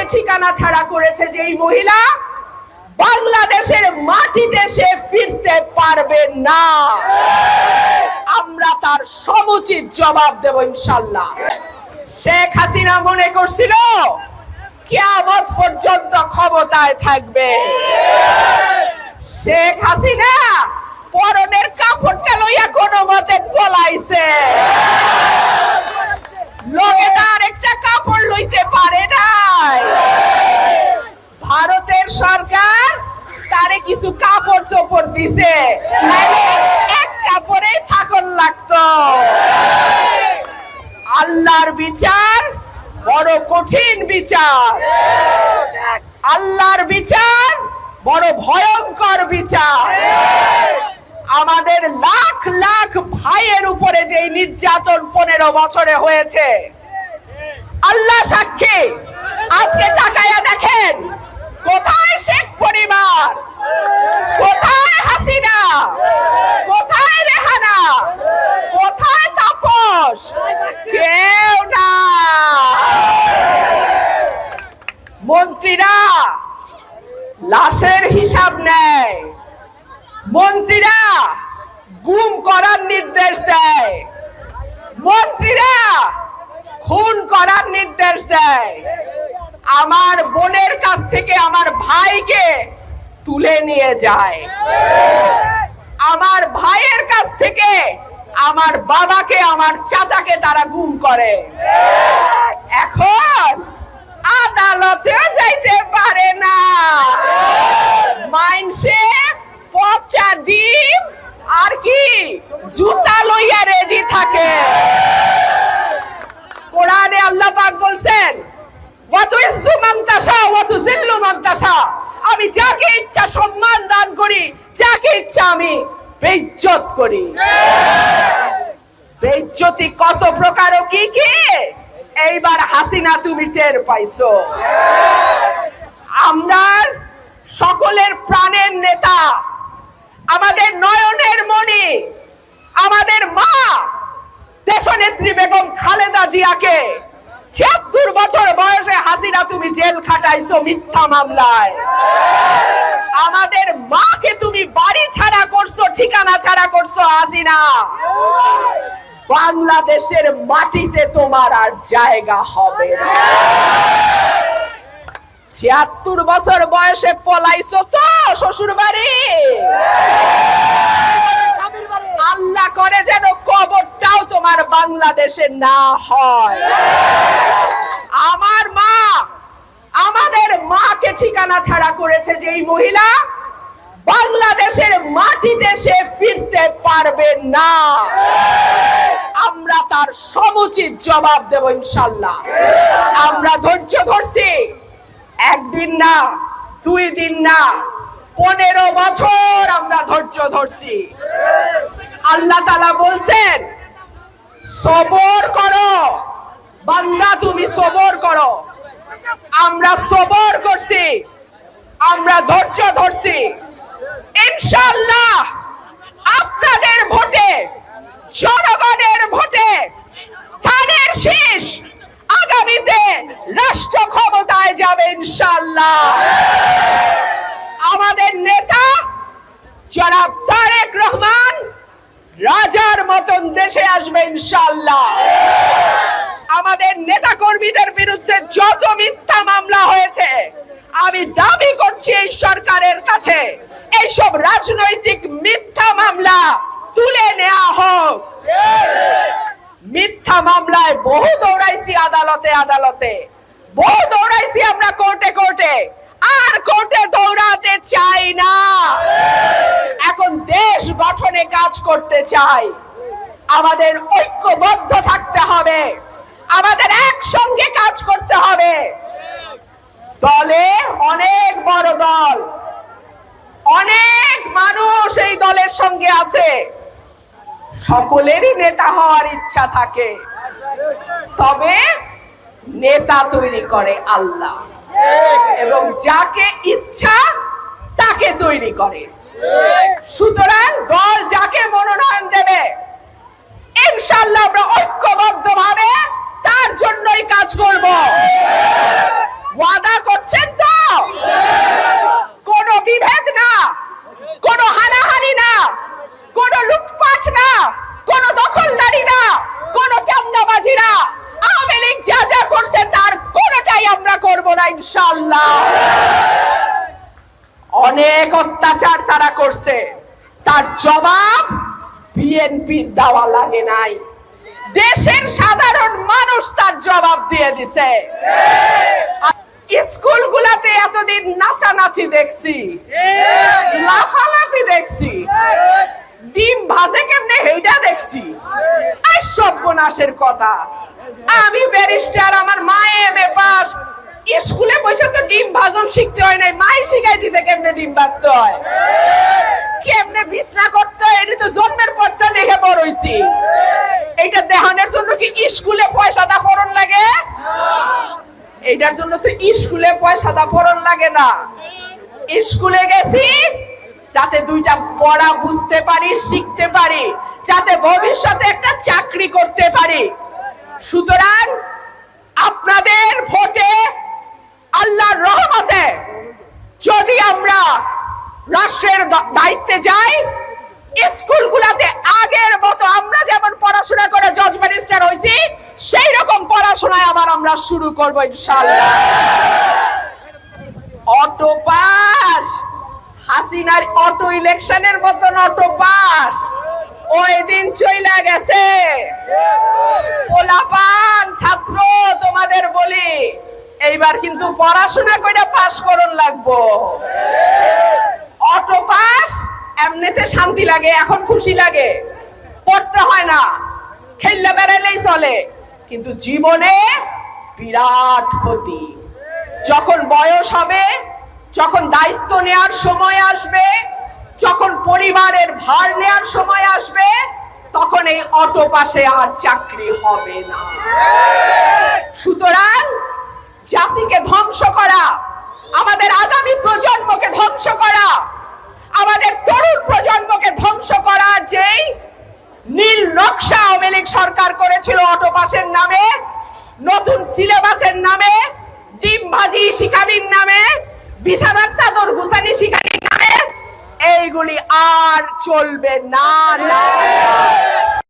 মাকে ঠিকানা ছাড়া করেছে যেই মহিলা, বাংলাদেশের মাটিতে সে ফিরতে পারবে না। আমরা তার সমুচিত জবাব দেব ইনশাআল্লাহ। শেখ হাসিনা মনে করছিল কিয়ামত পর্যন্ত ক্ষমতায় থাকবে। শেখ হাসিনা পরনের কাপড়টা লইয়া কোনো মতে পলাইছে। লোকে তার একটা কাপড় লইতে পারে নাই। ভারতের সরকার তারে কিছু কাপড় চোপড় দিছে, এক কাপড়ে থাকন লাগতো। আল্লাহর বিচার বড় কঠিন বিচার, আল্লাহর বিচার বড় ভয়ঙ্কর বিচার। আমাদের লাখ লাখ ভাইয়ের উপরে যে নির্যাতন 15 বছরে হয়েছে, আল্লাহ সাক্ষী, আজকে তাকায়া দেখেন কোথায় শেখ পরিবার, কোথায় হাসিনা, কোথায় রেহানা, কোথায় তাপস, কেউ না। মন্ত্রীরা লাশের হিসাব নেয়, মন্ত্রীরা গুম করার নির্দেশ দেয়, মন্ত্রীরা খুন করার নির্দেশ দেয়। আমার বোনের কাছ থেকে আমার ভাইকে তুলে নিয়ে যায়, আমার ভাইয়ের কাছ থেকে আমার বাবাকে, আমার চাচাকে তারা গুম করে। এখন আদালতেও যাইতে পারে না। মাইনসে পচা ডিম আর কি জুতা লইয়া রেডি থাকে। কোরআনে আল্লাহ পাক বলছেন, ওয়াতুইজ্জু মান তাশা ওয়া তুযিল্লু মান তাশা, আমি যাকে ইচ্ছা সম্মান দান করি, যাকে ইচ্ছা আমি বেইজ্জত করি। বেইজ্জতি কত প্রকার ও কি কি এইবার হাসিনা তুমি টের পাইছো। আমরা সকলের প্রাণের নেতা, আমাদের নয়নের মণি, আমাদের মা দেশনেত্রী বেগম খালেদা জিয়াকে ৭৬ বছর বয়সে হাসিনা তুমি জেল খাটাইছো মিথ্যা মামলায়। আমাদের মাকে তুমি বাড়ি ছাড়া করছো, ঠিকানা ছাড়া করছো হাসিনা। বাংলাদেশের মাটিতে তোমার আর জায়গা হবে না। ৭৬ বছর বয়সে পলাইছো তো শ্বশুর বাড়ি। আল্লাহ করে যেন কবরটাও তোমার বাংলাদেশে না হয়। আমার মা, আমাদের মাকে ঠিকানা ছাড়া করেছে যেই মহিলা, বাংলাদেশের মাটিতে সে ফিরতে পারবে না। আমরা তার সমুচিত জবাব দেব ইনশাআল্লাহ। আমরা ধৈর্য ধরছি, একদিন না, 2 দিন না, 15 বছর আমরা ধৈর্য ধরছি। আল্লাহ তাআলা বলছেন, সবর করো বান্দা, তুমি সবর করো। আমরা সবর করছি, আমরা ধৈর্য ধরছি। ইনশাআল্লাহ আপনাদের ভোটে, জনগণের ভোটে ধানের শীষ আগামীতে রাষ্ট্র ক্ষমতায় যাবে ইনশাআল্লাহ। আমাদের নেতা জনাব তারেক রহমান রাজার মতন দেশে আসবে ইনশাআল্লাহ। আমাদের নেতা কর্মীদের বিরুদ্ধে যত মিথ্যা মামলা হয়েছে, আমি দাবি করছি এই সরকারের কাছে এইসব রাজনৈতিক মিথ্যা মামলা তুলে নেওয়া হোক। মিথ্যা মামলায় বহু দৌড়াইছি আদালতে আদালতে, বহু দৌড়াইছি আমরা কোর্টে কোর্টে, আর কোর্টে দৌড়াতে চাই না। এখন দেশ গঠনে কাজ করতে চাই। আমাদের ঐক্যবদ্ধ থাকতে হবে, আমাদের একসঙ্গে কাজ করতে হবে। দলে অনেক বড় দল, অনেক মানুষ এই দলের সঙ্গে আছে, সকলেরই নেতা হওয়ার ইচ্ছা থাকে, তবে নেতা তৈরি করে আল্লাহ, এবং যাকে ইচ্ছা তাকে তৈরি করে। সুতরাং দল যাকে মনোনয়ন দেবে ইনশাআল্লাহ আমরা ঐক্যবদ্ধভাবে তার জন্যই কাজ করব। ওয়াদা ইনশাআল্লাহ। অনেক অত্যাচার তারা করছে, তার জবাব বিএনপির দেওয়া লাগে নাই, দেশের সাধারণ মানুষ তার জবাব দিয়ে দিছে। স্কুলগুলাতে এতদিন নাচানাচি দেখছি, লাফালাফি দেখছি, ডিম ভাজে কেমনে হেইটা দেখছি। আর সর্বনাশের কথা, আমি ব্যারিস্টার, আমার মা এমএ পাস, স্কুলে বসে তো ডিম ভাজন শিখতে হয় নাই, মাই শিখাই দিছে কেমনে ডিম ভাজতে হয়, কেমনে বিছনা করতে হয়, এটা তো জন্মের পর তো দেখে বড় হইছি। এইটা দেখানোর জন্য কি স্কুলে পয়সা দা ফরন লাগে? এইটার জন্য তো স্কুলে পয়সা দা ফরন লাগে না। স্কুলে গেছি যাতে দুইটা পড়া বুঝতে পারি, শিখতে পারি, যাতে ভবিষ্যতে একটা চাকরি করতে পারি। সুতরাং আপনাদের ভোটে, আল্লাহর রহমতে যদি আমরা রাষ্ট্রের দায়িত্বে যাই, স্কুলগুলোতে আগের মতো আমরা যেমন পড়াশোনা করে জজ ব্যারিস্টার হইছি, সেই রকম পড়াশোনায় আবার আমরা শুরু করব ইনশাআল্লাহ। অটো পাস, হাসিনার অটো ইলেকশনের মতন অটো পাস ওই দিন চইলা গেছে। পোলাপান ছাত্র তোমাদের বলি, এইবার কিন্তু পড়াশোনা কইরা পাস করন লাগবো। অটো পাস এমনিতে শান্তি লাগে, এখন খুশি লাগে, পড়তে হয় না, খেললে বেড়াইলেই চলে, কিন্তু জীবনে বিরাট ক্ষতি। যখন বয়স হবে, যখন দায়িত্ব নেওয়ার সময় আসবে, যখন পরিবারের ভার নেওয়ার সময় আসবে, তখন এই অটো পাসে আর চাকরি হবে না। সুতরাং জাতিকে ধ্বংস করা, আমাদের আগামী প্রজন্মকে ধ্বংস করা, আমাদের তরুণ প্রজন্মকে ধ্বংস করা, যেই নীল নকশা আওয়ামী লীগ সরকার করেছিল অটো পাসের নামে, নতুন সিলেবাসের নামে, ডিম ভাজি শিখানির নামে, বিছানার চাদর গুছানি শিখানির নামে, এইগুলি আর চলবে না।